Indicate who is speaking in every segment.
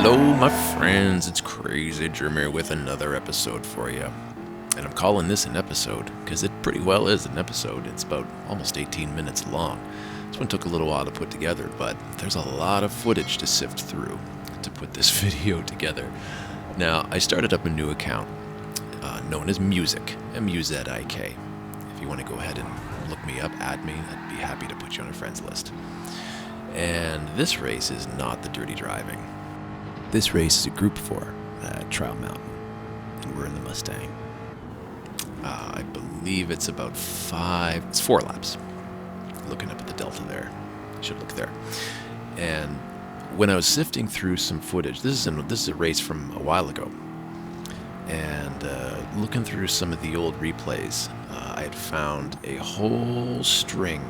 Speaker 1: Hello, my friends. It's Crazy Jeremy with another episode for you. And I'm calling this an episode because it pretty well is an episode. It's about almost 18 minutes long. This one took a little while to put together, but there's a lot of footage to sift through to put this video together. Now, I started up a new account known as Music, M-U-Z-I-K. If you want to go ahead and look me up, add me, I'd be happy to put you on a friends list. And this race is not the dirty driving. This race is a Group 4 at Trial Mountain, and we're in the Mustang. I believe it's about 4 laps. Looking up at the delta there. Should look there. And when I was sifting through some footage, this is a race from a while ago, and looking through some of the old replays, I had found a whole string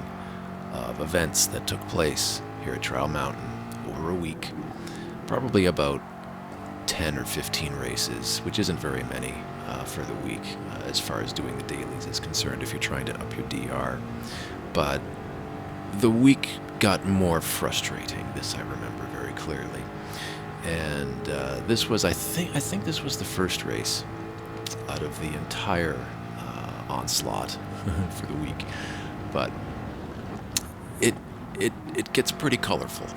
Speaker 1: of events that took place here at Trial Mountain over a week. Probably about 10 or 15 races, which isn't very many for the week as far as doing the dailies is concerned if you're trying to up your DR. But the week got more frustrating, this I remember very clearly. And this was, I think this was the first race out of the entire onslaught for the week. But it gets pretty colorful.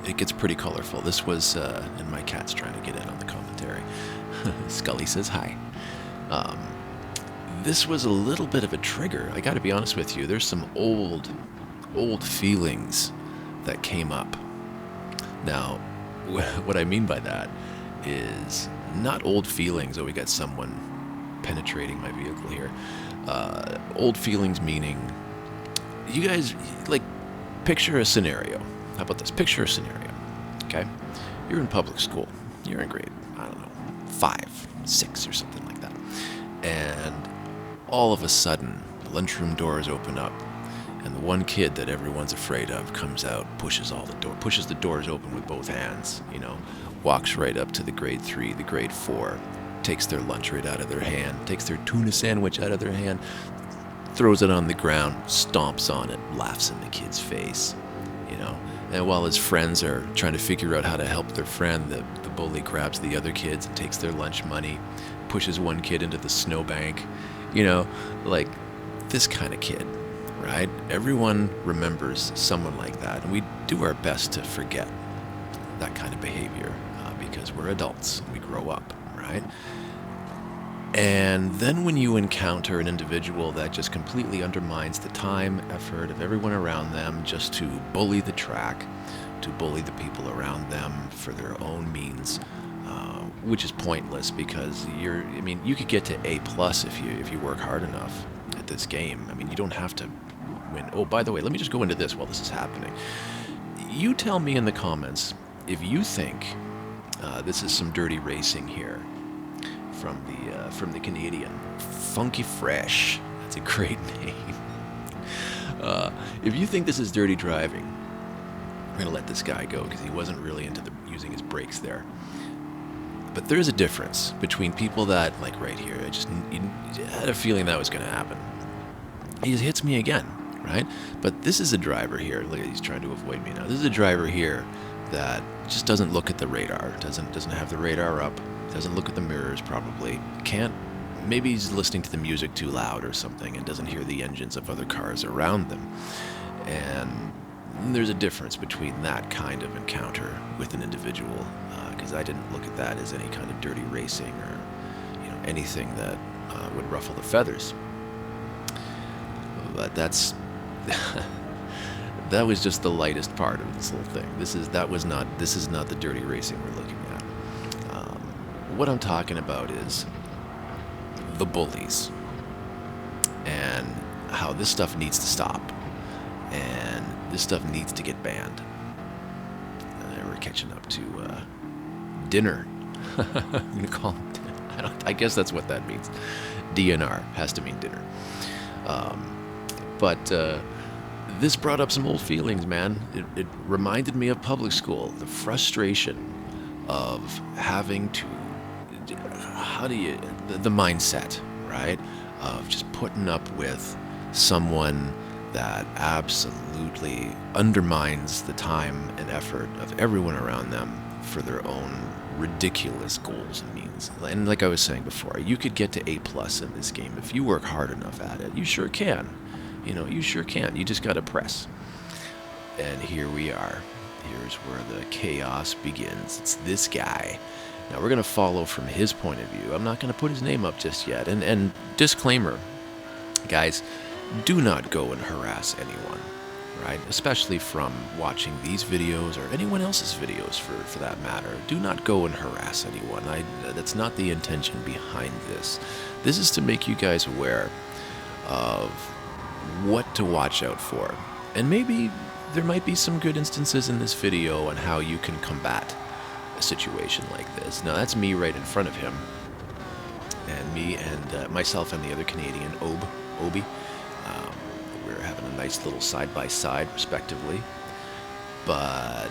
Speaker 1: It gets pretty colorful. This was, and my cat's trying to get in on the commentary. Scully says hi. This was a little bit of a trigger. I gotta be honest with you. There's some old feelings that came up. Now, what I mean by that is not old feelings, oh, we got someone penetrating my vehicle here. Old feelings meaning, you guys, like, picture a scenario. How about this? Picture a scenario, okay? You're in public school. You're in grade, I don't know, 5, 6 or something like that. And all of a sudden, the lunchroom doors open up, and the one kid that everyone's afraid of comes out, pushes the doors open with both hands, walks right up to the grade 3, the grade 4, takes their lunch right out of their hand, takes their tuna sandwich out of their hand, throws it on the ground, stomps on it, laughs in the kid's face, And while his friends are trying to figure out how to help their friend, the bully grabs the other kids and takes their lunch money, pushes one kid into the snowbank, like this kind of kid, right? Everyone remembers someone like that, and we do our best to forget that kind of behavior because we're adults, we grow up, right? And then when you encounter an individual that just completely undermines the time, effort of everyone around them just to bully the track, to bully the people around them for their own means, which is pointless because you could get to A+ if you work hard enough at this game. You don't have to win. Oh, by the way, let me just go into this while this is happening. You tell me in the comments if you think this is some dirty racing here. From the Canadian Funky Fresh. That's a great name. If you think this is dirty driving, I'm gonna let this guy go because he wasn't really into using his brakes there. But there's a difference between people that, like right here, I just had a feeling that was gonna happen. He just hits me again, right? But this is a driver here. Look, he's trying to avoid me now. This is a driver here that just doesn't look at the radar. Doesn't have the radar up. Doesn't look at the mirrors, probably. Maybe he's listening to the music too loud or something and doesn't hear the engines of other cars around them. And there's a difference between that kind of encounter with an individual, because I didn't look at that as any kind of dirty racing or anything that would ruffle the feathers. But that was just the lightest part of this whole thing. This is not the dirty racing we're looking at. What I'm talking about is the bullies and how this stuff needs to stop and this stuff needs to get banned. We're catching up to dinner. I'm gonna call it dinner. I guess that's what that means. DNR has to mean dinner. But this brought up some old feelings, man. It reminded me of public school, the frustration of having to, the mindset, right, of just putting up with someone that absolutely undermines the time and effort of everyone around them for their own ridiculous goals and means. And like I was saying before, you could get to A+ in this game if you work hard enough at it. You sure can. You sure can. You just gotta press. And here we are. Here's where the chaos begins. It's this guy. Now we're gonna follow from his point of view. I'm not gonna put his name up just yet. And disclaimer, guys, do not go and harass anyone, right? Especially from watching these videos or anyone else's videos for that matter. Do not go and harass anyone. That's not the intention behind this. This is to make you guys aware of what to watch out for. And maybe there might be some good instances in this video on how you can combat a situation like this. Now that's me right in front of him. And me and myself and the other Canadian, Obi. We're having a nice little side-by-side, respectively. But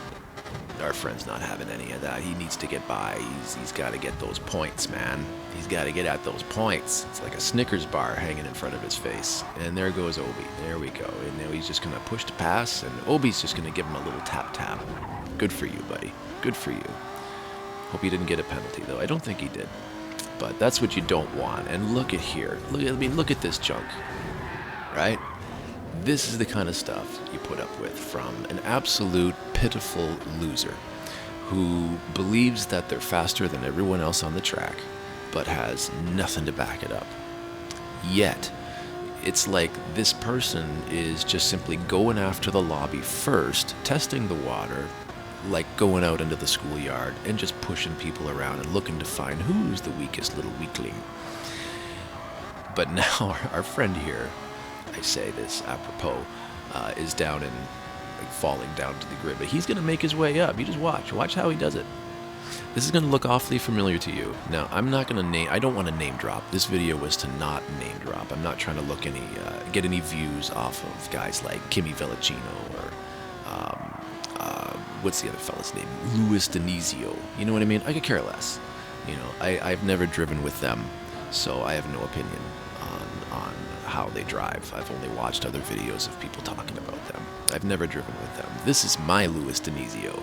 Speaker 1: our friend's not having any of that. He needs to get by. He's got to get those points, man. He's got to get at those points. It's like a Snickers bar hanging in front of his face. And there goes Obi. There we go. And now he's just going to push to pass, and Obi's just going to give him a little tap-tap. Good for you, buddy. Good for you. Hope he didn't get a penalty, though. I don't think he did. But that's what you don't want. And look at here. Look at this junk. Right? This is the kind of stuff you put up with from an absolute pitiful loser who believes that they're faster than everyone else on the track, but has nothing to back it up. Yet, it's like this person is just simply going after the lobby first, testing the water, like going out into the schoolyard and just pushing people around and looking to find who's the weakest little weakling. But now our friend here, I say this apropos, is down and falling down to the grid, but he's going to make his way up. You just watch how he does it. This is going to look awfully familiar to you. Now, I'm not going to I don't want to name drop. This video was to not name drop. I'm not trying to get any views off of guys like Kimi Vellicino or what's the other fella's name? Luis Denizio. You know what I mean? I could care less. I've never driven with them, so I have no opinion on how they drive. I've only watched other videos of people talking about them. I've never driven with them. This is my Luis Denizio,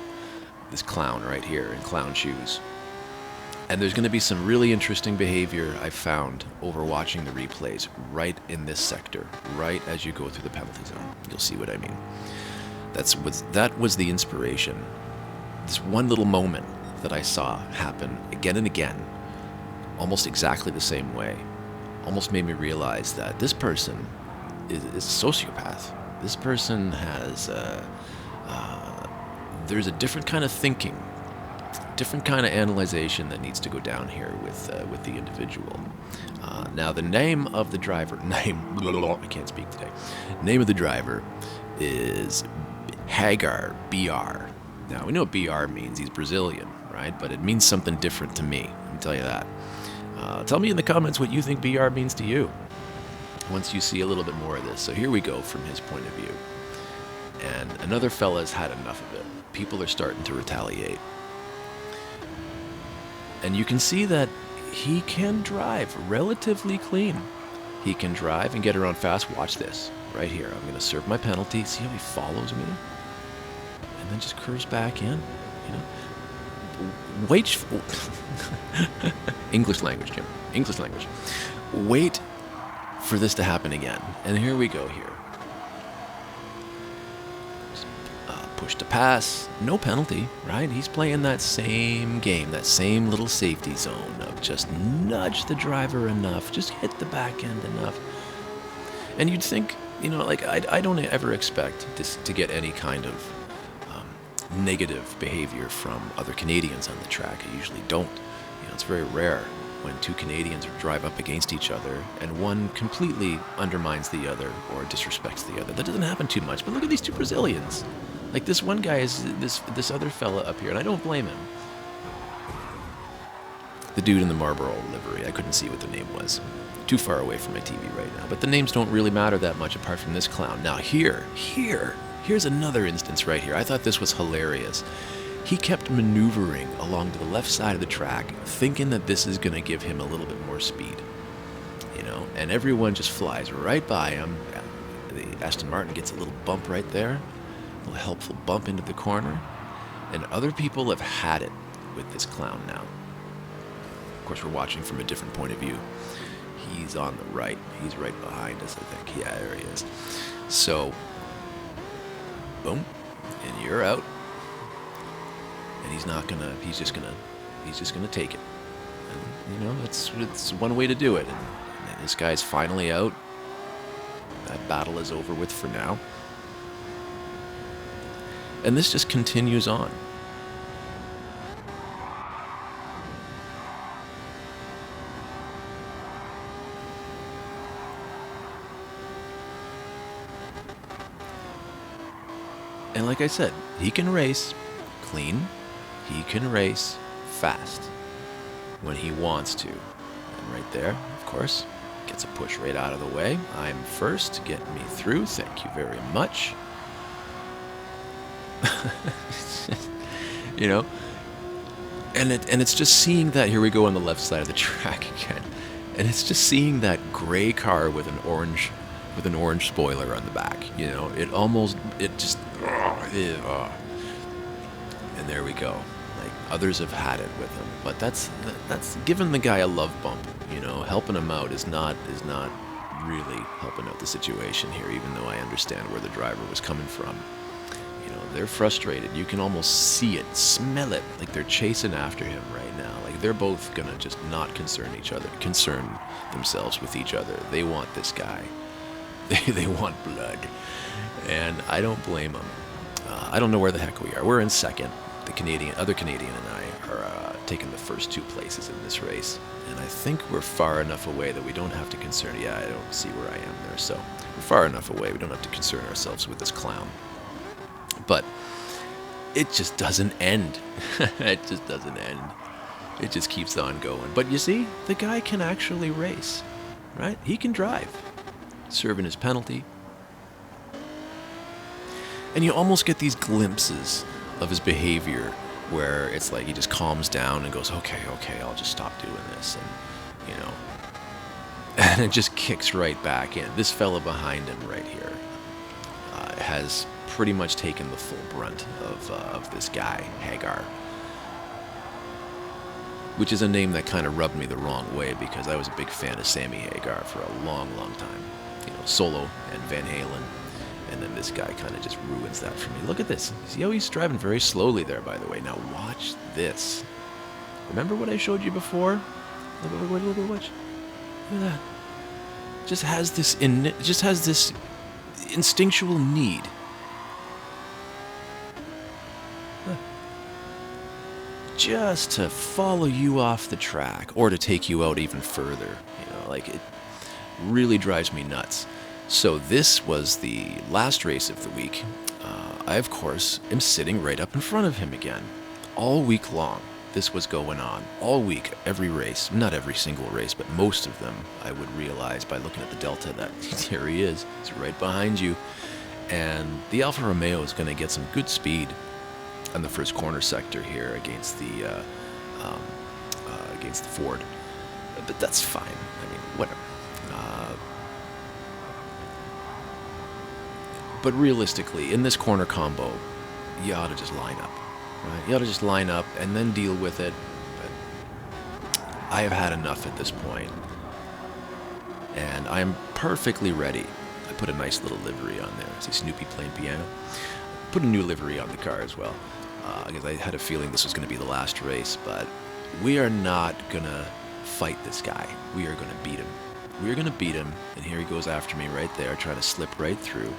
Speaker 1: this clown right here in clown shoes. And there's going to be some really interesting behavior I found over watching the replays right in this sector, right as you go through the penalty zone. You'll see what I mean. That was the inspiration. This one little moment that I saw happen again and again, almost exactly the same way, almost made me realize that this person is a sociopath. This person has, there's a different kind of thinking, different kind of analyzation that needs to go down here with the individual. Now, the name of the driver, I can't speak today. Name of the driver is Hagar, BR. Now, we know what BR means. He's Brazilian, right? But it means something different to me. Let me tell you that. Tell me in the comments what you think BR means to you once you see a little bit more of this. So here we go from his point of view. And another fella's had enough of it. People are starting to retaliate. And you can see that he can drive relatively clean. He can drive and get around fast. Watch this right here. I'm going to serve my penalty. See how he follows me? And then just curves back in, Wait. English language, Jim. English language. Wait for this to happen again. And here we go here. Push to pass. No penalty, right? He's playing that same game, that same little safety zone of just nudge the driver enough, just hit the back end enough. And you'd think, I don't ever expect this to get any kind of negative behavior from other Canadians on the track. I usually don't. It's very rare when two Canadians drive up against each other and one completely undermines the other or disrespects the other. That doesn't happen too much. But look at these two Brazilians. Like this one guy is this other fella up here, and I don't blame him. The dude in the Marlboro livery. I couldn't see what the name was. Too far away from my TV right now. But the names don't really matter that much apart from this clown. Now here's another instance right here. I thought this was hilarious. He kept maneuvering along to the left side of the track, thinking that this is going to give him a little bit more speed. And everyone just flies right by him. The Aston Martin gets a little bump right there, a little helpful bump into the corner. And other people have had it with this clown now. Of course, we're watching from a different point of view. He's on the right. He's right behind us, I think. Yeah, there he is. So, boom, and you're out. And he's just gonna take it. And, you know, it's one way to do it. And this guy's finally out. That battle is over with for now. And this just continues on. And like I said, he can race clean, he can race fast when he wants to. And right there, of course, gets a push right out of the way. I'm first, get me through, thank you very much. You know, and it's just seeing that. Here we go on the left side of the track again, and it's just seeing that gray car with an orange spoiler on the back. You know, and there we go. Like, others have had it with him, but that's giving the guy a love bump. You know, helping him out is not really helping out the situation here, even though I understand where the driver was coming from. You know, they're frustrated. You can almost see it, smell it, like they're chasing after him right now. Like, they're both gonna just not concern themselves with each other. They want this guy. They want blood. And I don't blame them. I don't know where the heck we are. We're in second. The other Canadian and I are taking the first 2 places in this race. And I think we're far enough away that we don't have to concern. Yeah, I don't see where I am there. So we're far enough away. We don't have to concern ourselves with this clown. But it just doesn't end. It just doesn't end. It just keeps on going. But you see, the guy can actually race, right? He can drive, serving his penalty. And you almost get these glimpses of his behavior where it's like he just calms down and goes, okay, I'll just stop doing this. And, you know, and it just kicks right back in. This fella behind him right here has pretty much taken the full brunt of this guy, Hagar. Which is a name that kind of rubbed me the wrong way, because I was a big fan of Sammy Hagar for a long time. You know, Solo and Van Halen. And then this guy kind of just ruins that for me. Look at this. See how he's driving very slowly there, by the way. Now watch this. Remember what I showed you before? Look at that. Just has this instinctual need. Just to follow you off the track, or to take you out even further. You know, like, it really drives me nuts. So this was the last race of the week. I, of course, am sitting right up in front of him again. All week long, this was going on. All week, every race, not every single race, but most of them, I would realize by looking at the Delta that here he is. He's right behind you. And the Alfa Romeo is going to get some good speed on the first corner sector here against the Ford. But that's fine. I mean, whatever. But realistically, in this corner combo, you ought to just line up, right? You ought to just line up and then deal with it. But I have had enough at this point, and I am perfectly ready. I put a nice little livery on there. See Snoopy playing piano? Put a new livery on the car as well, because I had a feeling this was going to be the last race, but we are not going to fight this guy. We are going to beat him. We are going to beat him, and here he goes after me right there, trying to slip right through.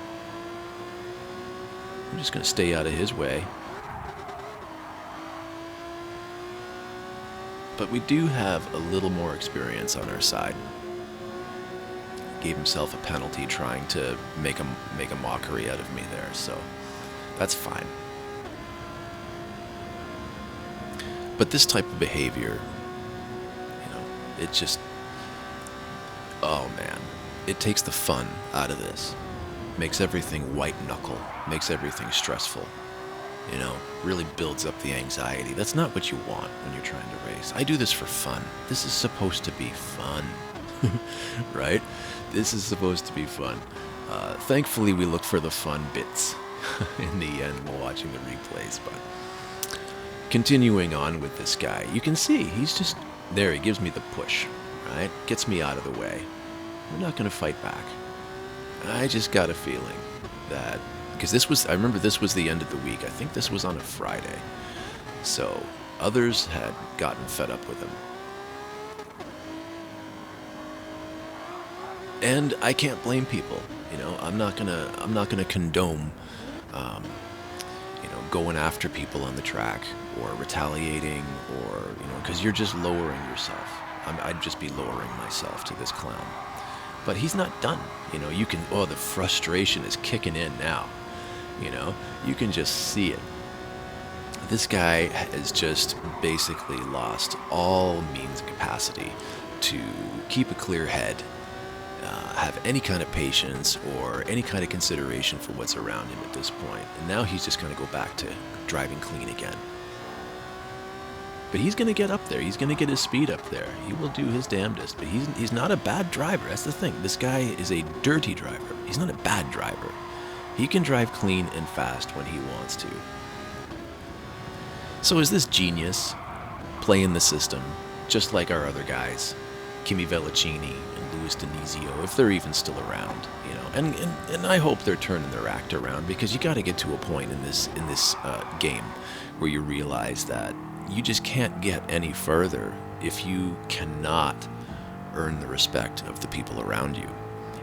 Speaker 1: I'm just going to stay out of his way. But we do have a little more experience on our side. Gave himself a penalty trying to make a mockery out of me there, so that's fine. But this type of behavior, you know, it just, oh man, it takes the fun out of this. Makes everything white knuckle, makes everything stressful, you know, really builds up the anxiety. That's not what you want when you're trying to race. I do this for fun. This is supposed to be fun, right? This is supposed to be fun. Thankfully, we look for the fun bits in the end while watching the replays, but continuing on with this guy, you can see he's just there. He gives me the push, right? Gets me out of the way. We're not going to fight back. I just got a feeling that, because I remember this was the end of the week. I think this was on a Friday. So others had gotten fed up with him. And I can't blame people. I'm not gonna condone, going after people on the track or retaliating, or because you're just lowering yourself. I'd just be lowering myself to this clown. But he's not done. The frustration is kicking in now. You can just see it. This guy has just basically lost all means and capacity to keep a clear head, have any kind of patience or any kind of consideration for what's around him at this point. And now he's just going to go back to driving clean again. But he's going to get up there. He's going to get his speed up there. He will do his damnedest. But he's not a bad driver. That's the thing. This guy is a dirty driver. He's not a bad driver. He can drive clean and fast when he wants to. So is this genius playing the system just like our other guys, Kimi Vellicini and Luis Denizio, if they're even still around, and I hope they're turning their act around, because you got to get to a point in this game where you realize that you just can't get any further if you cannot earn the respect of the people around you.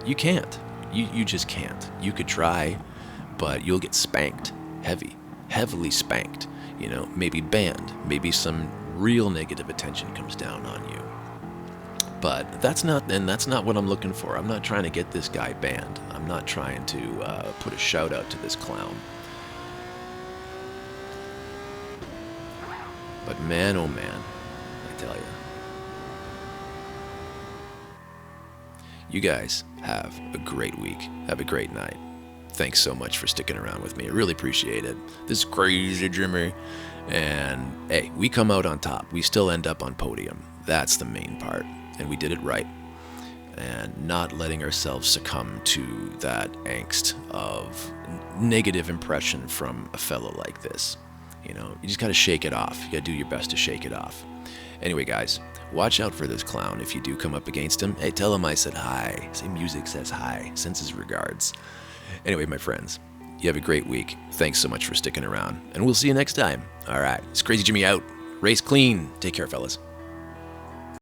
Speaker 1: You can't. You just can't. You could try, but you'll get spanked, heavily spanked. Maybe banned. Maybe some real negative attention comes down on you. But that's not what I'm looking for. I'm not trying to get this guy banned. I'm not trying to put a shout out to this clown. But man, oh man, I tell you. You guys have a great week. Have a great night. Thanks so much for sticking around with me. I really appreciate it. This is crazy, Jimmy. And hey, we come out on top. We still end up on podium. That's the main part. And we did it right. And not letting ourselves succumb to that angst of negative impression from a fellow like this. You just got to shake it off. You got to do your best to shake it off. Anyway, guys, watch out for this clown. If you do come up against him, hey, tell him I said hi. Say Music says hi. Sends his regards. Anyway, my friends, you have a great week. Thanks so much for sticking around. And we'll see you next time. All right. It's Crazy Jimmy out. Race clean. Take care, fellas.